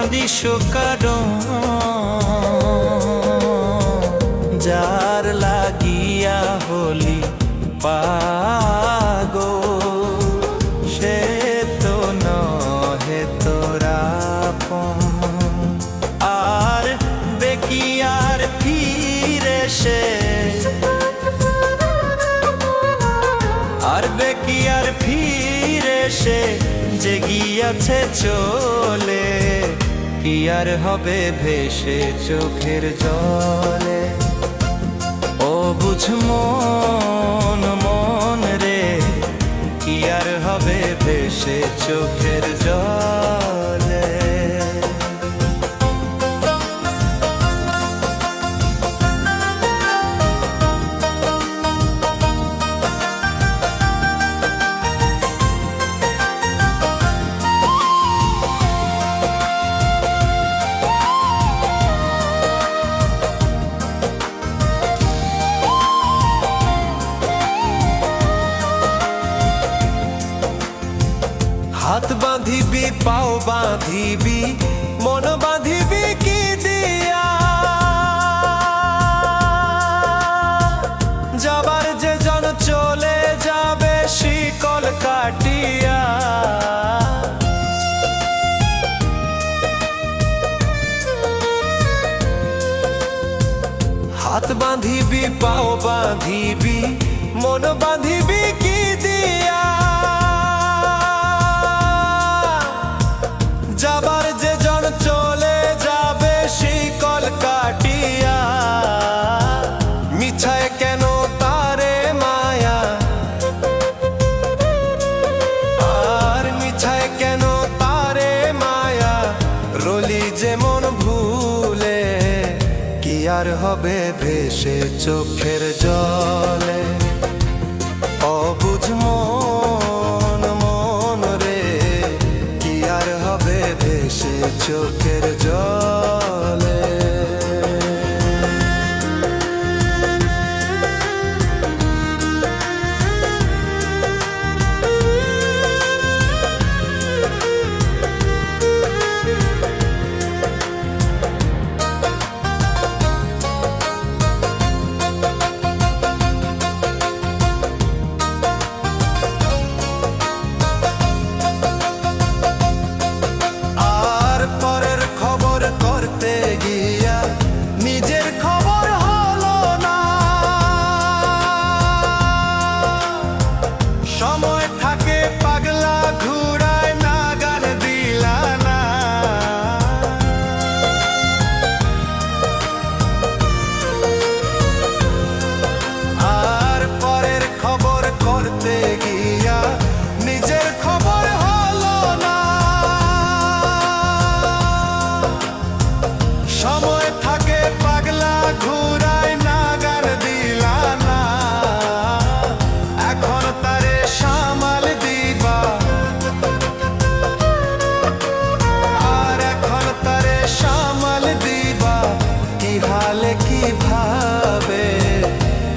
কান্দিস কারণ যার লাগিয়া হলি পাগল, সে তো নহে তোরা আপন। আর বেকি আর ফিরে সে, আর বেকি আর ফিরে সে যে গিয়াছে চলে, কি আর হবে ভেসে চোখের জলে। ও বুঝ মন মন রে, কি আর হবে ভেসে চোখের জলে। হাত বাঁধিবি পাও বাঁধিবি মন বাঁধিবি কি দিয়া, যাবার যে জন চলে যাবে শিকল কাটিয়া। হাত বাঁধিবি পাও বাঁধিবি মন বাঁধিবি কি দিয়া, যাবার যে জন চলে যাবে শিকল কাটিয়া। মিছায় কেন তারে মায়া, আর মিছায় কেন তারে মায়া, রলি যে মন ভুলে, কি আর হবে ভেসে চোখের জলে। অবুঝ মন মন রে, কি আর হবে ভেসে চোখের জলে।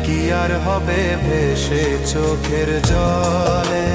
কি আর হবে ভেসে চোখের জলে।